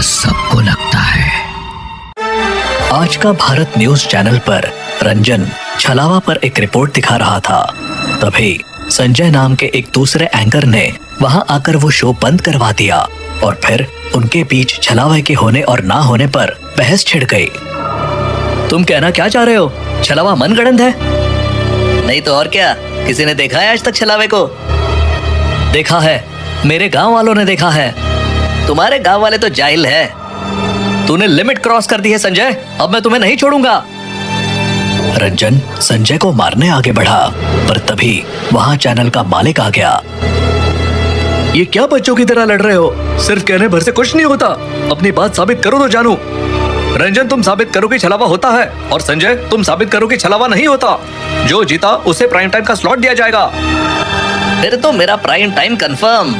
डर सबको लगता है। आज का भारत न्यूज चैनल पर रंजन छलावा पर एक रिपोर्ट दिखा रहा था। तभी संजय नाम के एक दूसरे एंकर ने वहां आकर वो शो बंद करवा दिया और फिर उनके बीच छलावे के होने और ना होने पर बहस छिड़ गई। तुम कहना क्या चाह रहे हो? छलावा मनगढ़ंत है? नहीं तो और क्या, किसी ने देखा है आज तक छलावे को? देखा है, मेरे गांव वालों ने देखा है। तुम्हारे गांव वाले तो जाहिल है। तूने लिमिट क्रॉस कर दी है संजय, अब मैं तुम्हें नहीं छोड़ूंगा। रंजन संजय को मारने आगे बढ़ा, पर तभी वहां चैनल का मालिक आ गया। ये क्या बच्चों की तरह लड़ रहे हो? सिर्फ कहने भर से कुछ नहीं होता, अपनी बात साबित करो तो जानू। रंजन तुम साबित करो कि छलावा होता है, और संजय तुम साबित करो कि छलावा नहीं होता। जो जीता उसे प्राइम टाइम का स्लॉट दिया जाएगा। फिर तो मेरा प्राइम टाइम कंफर्म।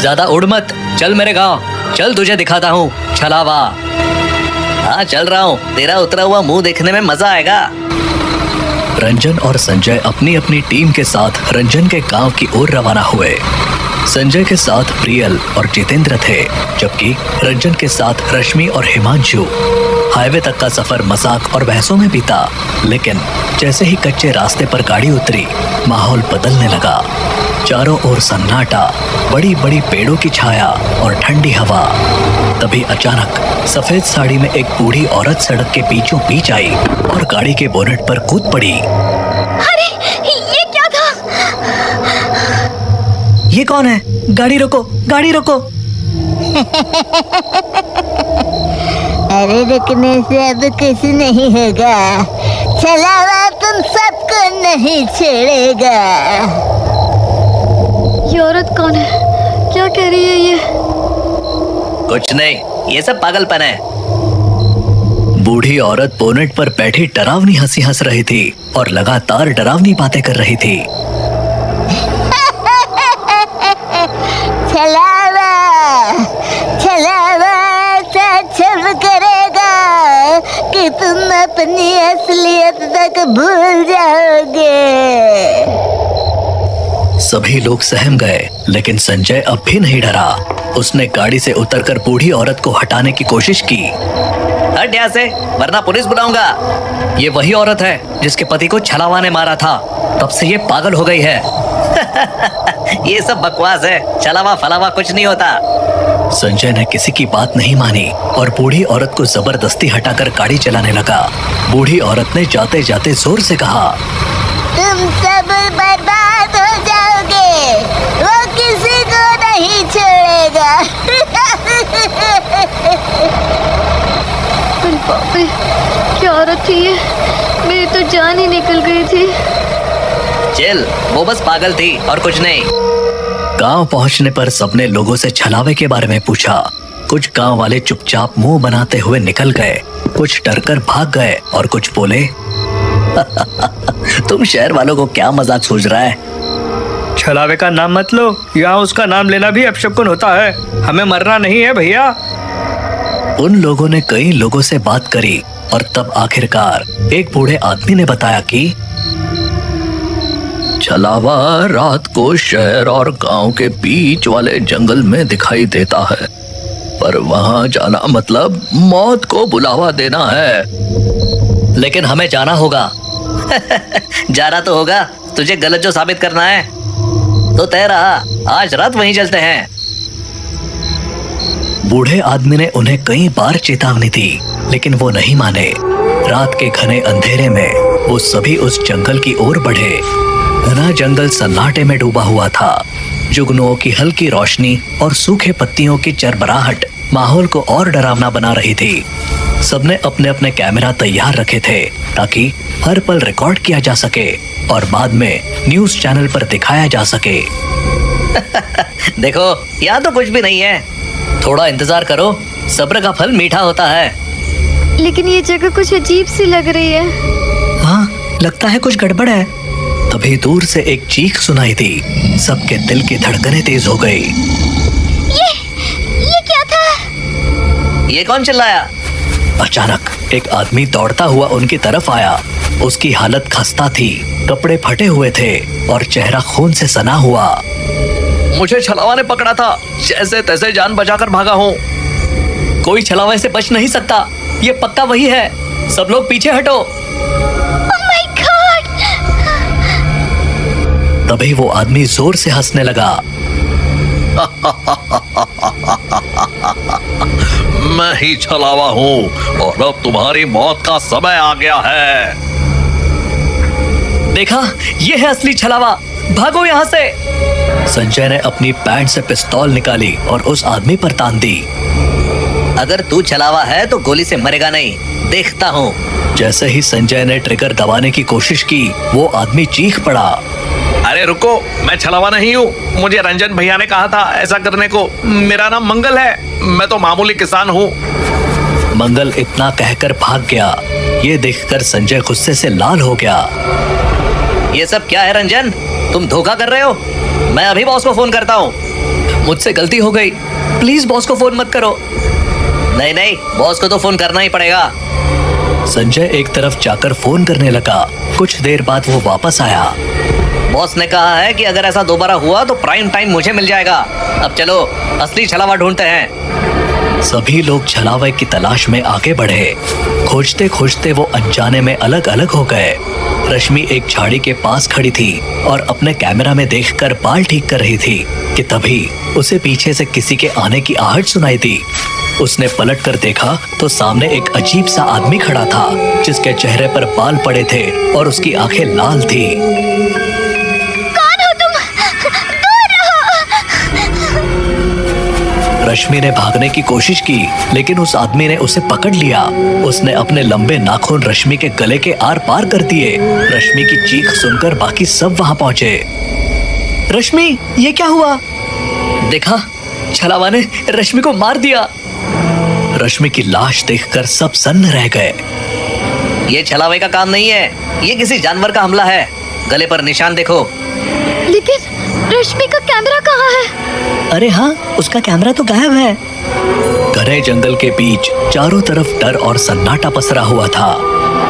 ज्यादा उड़ मत, चल मेरे गांव, चल तुझे दिखाता हूँ छलावा। हाँ चल रहा हूँ, तेरा उतरा हुआ मुंह देखने में मजा आएगा। रंजन और संजय अपनी अपनी टीम के साथ रंजन के गांव की ओर रवाना हुए। संजय के साथ प्रियल और जितेंद्र थे, जबकि रंजन के साथ रश्मि और हिमांशु। हाईवे तक का सफर मजाक और बहसों में बीता, लेकिन जैसे ही कच्चे रास्ते पर गाड़ी उतरी, माहौल बदलने लगा। चारों ओर सन्नाटा, बड़ी बड़ी पेड़ों की छाया और ठंडी हवा। तभी अचानक सफेद साड़ी में एक बूढ़ी औरत सड़क के बीचों बीच आई और गाड़ी के बोनेट पर कूद पड़ी। अरे ये क्या था? ये कौन है? गाड़ी रोको, गाड़ी रोको। अरे रुकने से अब कुछ नहीं होगा, छलावा तुम सबको नहीं छोड़ेगा। ये औरत कौन है? क्या कह रही है ये? कुछ नहीं, ये सब पागलपन है। बूढ़ी औरत बोनेट पर बैठी डरावनी हंसी हंस रही थी और लगातार डरावनी बातें कर रही थी। छलावा, छलावा ऐसा छल करेगा कि तुम अपनी असलियत तक भूल जाओगे। सभी लोग सहम गए, लेकिन संजय अब भी नहीं डरा। उसने गाड़ी से उतरकर बूढ़ी औरत को हटाने की कोशिश की। हट यहाँ से, वरना पुलिस बुलाऊंगा। ये वही औरत है जिसके पति को छलावा ने मारा था, तब से ये पागल हो गई है। ये सब बकवास है, छलावा फलावा कुछ नहीं होता। संजय ने किसी की बात नहीं मानी और बूढ़ी औरत को जबरदस्ती हटाकर गाड़ी चलाने लगा। बूढ़ी औरत ने जाते जाते जोर से कहा, तुम सब बर्बाद हो जाओगे, वो किसी को नहीं छोड़ेगा। बाप रे, क्या औरत थी ये? मेरी तो जान ही निकल गई थी। चल, वो बस पागल थी और कुछ नहीं। गांव पहुंचने पर सबने लोगों से छलावे के बारे में पूछा। कुछ गांव वाले चुपचाप मुंह बनाते हुए निकल गए, कुछ डरकर भाग गए और कुछ बोले, तुम शहर वालों को क्या मजाक सूझ रहा है? छलावे का नाम मत लो, यहाँ उसका नाम लेना भी अपशकुन होता है। हमें मरना नहीं है भैया। उन लोगों ने कई लोगों से बात करी और तब आखिरकार एक बूढ़े आदमी ने बताया कि छलावा रात को शहर और गांव के बीच वाले जंगल में दिखाई देता है, पर वहां जाना मतलब मौत को बुलावा देना है। लेकिन हमें जाना होगा। जाना तो होगा, तुझे गलत जो साबित करना है तो तय रहा, आज रात वहीं चलते हैं। बूढ़े आदमी ने उन्हें कई बार चेतावनी दी, लेकिन वो नहीं माने। रात के घने अंधेरे में वो सभी उस जंगल की ओर बढ़े। घना जंगल सन्नाटे में डूबा हुआ था। जुगनुओं की हल्की रोशनी और सूखे पत्तियों की चरबराहट माहौल को और डरावना बना रही थी। सबने अपने अपने कैमरा तैयार रखे थे ताकि हर पल रिकॉर्ड किया जा सके और बाद में न्यूज चैनल पर दिखाया जा सके। देखो, यहाँ तो कुछ भी नहीं है, थोड़ा इंतजार करो, सब्र का फल मीठा होता है। लेकिन ये जगह कुछ अजीब सी लग रही है। हाँ, लगता है कुछ गड़बड़ है। तभी दूर से एक चीख सुनाई दी। सबके दिल की धड़कनें तेज हो गई। ये क्या था? ये कौन चिल्लाया? अचानक एक आदमी दौड़ता हुआ उनकी तरफ आया। उसकी हालत खस्ता थी, कपड़े फटे हुए थे और चेहरा खून से सना हुआ। मुझे छलावा ने पकड़ा था, जैसे तैसे जान बचाकर भागा हूँ। कोई छलावा से बच नहीं सकता, ये पक्का वही है। सब लोग पीछे हटो। Oh my God! तभी वो आदमी जोर से हंसने लगा। मैं ही छलावा हूँ और अब तुम्हारी मौत का समय आ गया है। देखा, ये है असली छलावा, भागो यहाँ से। संजय ने अपनी पैंट से पिस्तौल निकाली और उस आदमी पर तान दी। अगर तू छलावा है तो गोली से मरेगा नहीं, देखता हूँ। जैसे ही संजय ने ट्रिगर दबाने की कोशिश की, वो आदमी चीख पड़ा। अरे रुको, मैं छलावा नहीं हूँ। मुझे रंजन भैया ने कहा था ऐसा करने को। मेरा नाम मंगल है, मैं तो मामूली किसान हूँ। मंगल इतना कहकर भाग गया। ये देखकर संजय गुस्से से लाल हो गया। ये सब क्या है रंजन, तुम धोखा कर रहे हो? मैं अभी बॉस को फोन करता हूँ। मुझसे गलती हो गई, प्लीज बॉस को फोन मत करो। नहीं नहीं, बॉस को तो फोन करना ही पड़ेगा। संजय एक तरफ जाकर फोन करने लगा। कुछ देर बाद वो वापस आया। बॉस ने कहा है कि अगर ऐसा दोबारा हुआ तो प्राइम टाइम मुझे मिल जाएगा। अब चलो असली छलावा ढूंढते हैं। सभी लोग छलावे की तलाश में आगे बढ़े। खोजते खोजते वो अनजाने में अलग अलग हो गए। रश्मि एक झाड़ी के पास खड़ी थी और अपने कैमरा में देखकर बाल ठीक कर रही थी कि तभी उसे पीछे से किसी के आने की आहट सुनाई दी। उसने पलट कर देखा तो सामने एक अजीब सा आदमी खड़ा था, जिसके चेहरे पर बाल पड़े थे और उसकी आंखें लाल थी। कौन हो तुम? दूर रहो। रश्मि ने भागने की कोशिश की, लेकिन उस आदमी ने उसे पकड़ लिया। उसने अपने लंबे नाखून रश्मि के गले के आर पार कर दिए। रश्मि की चीख सुनकर बाकी सब वहां पहुंचे। रश्मि, ये क्या हुआ? देखा, छलावा ने रश्मि को मार दिया। रश्मि की लाश देखकर सब सन्न रह गए। ये छलावे का काम नहीं है, ये किसी जानवर का हमला है। गले पर निशान देखो। लेकिन रश्मि का कैमरा कहाँ है? अरे हाँ, उसका कैमरा तो गायब है। घने जंगल के बीच चारों तरफ डर और सन्नाटा पसरा हुआ था।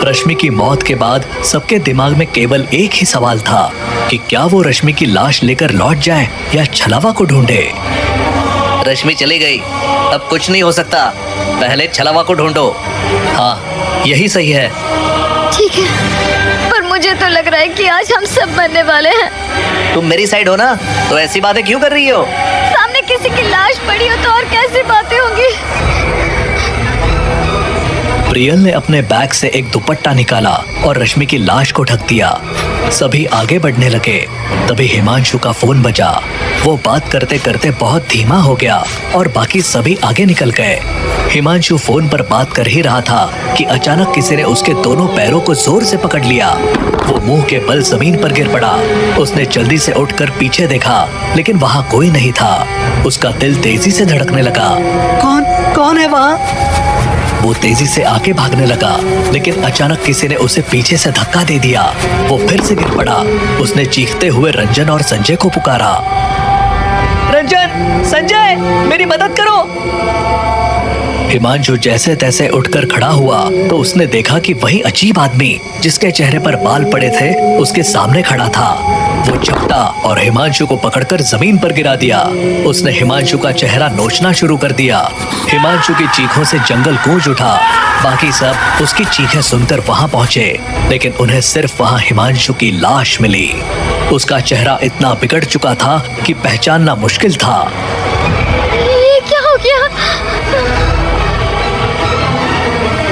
रश्मि की मौत के बाद सबके दिमाग में केवल एक ही सवाल था कि क्या वो रश्मि की लाश लेकर लौट जाए या छलावा को ढूंढे। रश्मि चली गई, अब कुछ नहीं हो सकता। पहले छलावा को ढूंढो। हाँ, यही सही है। ठीक है, पर मुझे तो लग रहा है कि आज हम सब मरने वाले हैं। तुम मेरी साइड हो ना, तो ऐसी बातें क्यों कर रही हो? सामने किसी की लाश पड़ी हो तो और कैसी बातें होंगी। प्रियल ने अपने बैग से एक दुपट्टा निकाला और रश्मि की लाश को ढक दिया। सभी आगे बढ़ने लगे। तभी हिमांशु का फोन बजा। वो बात करते करते बहुत धीमा हो गया और बाकी सभी आगे निकल गए। हिमांशु फोन पर बात कर ही रहा था कि अचानक किसी ने उसके दोनों पैरों को जोर से पकड़ लिया। वो मुंह के बल जमीन पर गिर पड़ा। उसने जल्दी से उठकर पीछे देखा, लेकिन वहाँ कोई नहीं था। उसका दिल तेजी से धड़कने लगा। कौन है वहाँ? वो तेजी से आगे भागने लगा, लेकिन अचानक किसी ने उसे पीछे से धक्का दे दिया। वो फिर से गिर पड़ा। उसने चीखते हुए रंजन और संजय को पुकारा। रंजन, संजय, मेरी मदद करो। हिमांशु जैसे तैसे उठकर खड़ा हुआ तो उसने देखा कि वही अजीब आदमी जिसके चेहरे पर बाल पड़े थे उसके सामने खड़ा था। वो चपटा और हिमांशु को पकड़कर जमीन पर गिरा दिया। उसने हिमांशु का चेहरा नोचना शुरू कर दिया। हिमांशु की चीखों से जंगल गूंज उठा। बाकी सब उसकी चीखें सुनकर वहां पहुंचे, लेकिन उन्हें सिर्फ वहां हिमांशु की लाश मिली। उसका चेहरा इतना बिगड़ चुका था कि पहचानना मुश्किल था। ये क्या हो गया?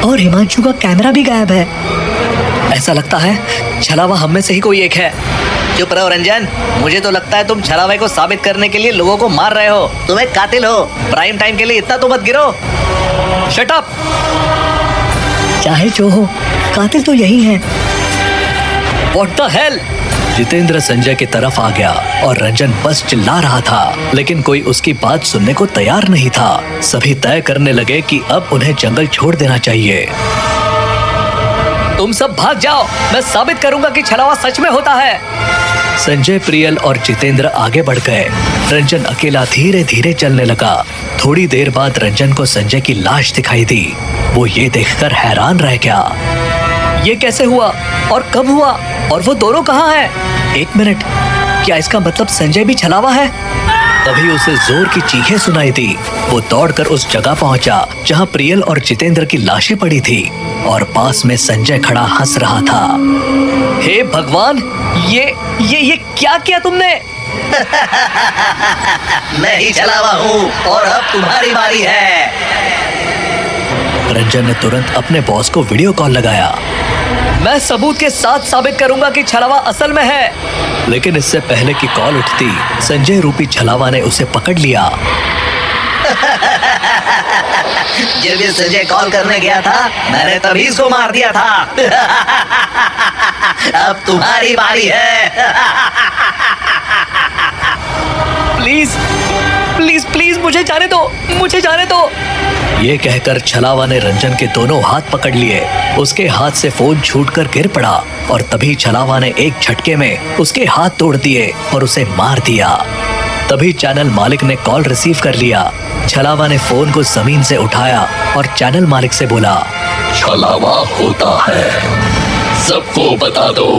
और हिमांशु का कैमरा भी गायब है। ऐसा लगता है छलावा हम में से ही कोई एक है। चुप रहो रंजन, मुझे तो लगता है तुम छलावे को साबित करने के लिए लोगों को मार रहे हो। तुम एक कातिल हो। प्राइम टाइम के लिए इतना तो मत गिरो। Shut up. चाहे जो हो, कातिल तो यही है। What the hell? Jitendra Sanjay की तरफ आ गया और रंजन बस चिल्ला रहा था, लेकिन कोई उसकी बात सुनने को तैयार नहीं था। सभी तय करने लगे कि अब उन्हें जंगल छोड़ देना चाहिए। तुम सब भाग जाओ, मैं साबित करूंगा कि छलावा सच में होता है। संजय, प्रियल और जितेंद्र आगे बढ़ गए। रंजन अकेला धीरे धीरे चलने लगा। थोड़ी देर बाद रंजन को संजय की लाश दिखाई दी। वो ये देखकर हैरान रह गया। ये कैसे हुआ और कब हुआ और वो दोनों कहाँ हैं? एक मिनट, क्या इसका मतलब संजय भी छलावा है? तभी उसे जोर की चीखें सुनाई दी। वो दौड़कर उस जगह पहुंचा जहां प्रियल और जितेंद्र की लाशें पड़ी थी और पास में संजय खड़ा हंस रहा था। हे भगवान, ये क्या किया तुमने? मैं ही छलावा हूँ और अब तुम्हारी बारी है। रंजन ने तुरंत अपने बॉस को वीडियो कॉल लगाया। मैं सबूत के साथ साबित करूंगा कि छलावा असल में है। लेकिन इससे पहले कि कॉल उठती, संजय रूपी छलावा ने उसे पकड़ लिया। जब ये संजय कॉल करने गया था, मैंने तभी इसको मार दिया था। अब तुम्हारी बारी है। प्लीज प्लीज प्लीज मुझे जाने दो, मुझे जाने दो। ये कहकर छलावा ने रंजन के दोनों हाथ पकड़ लिए। उसके हाथ से फोन छूटकर गिर पड़ा और तभी छलावा ने एक झटके में उसके हाथ तोड़ दिए और उसे मार दिया। तभी चैनल मालिक ने कॉल रिसीव कर लिया। छलावा ने फोन को जमीन से उठाया और चैनल मालिक से बोला, छलावा होता है, सबको बता दो।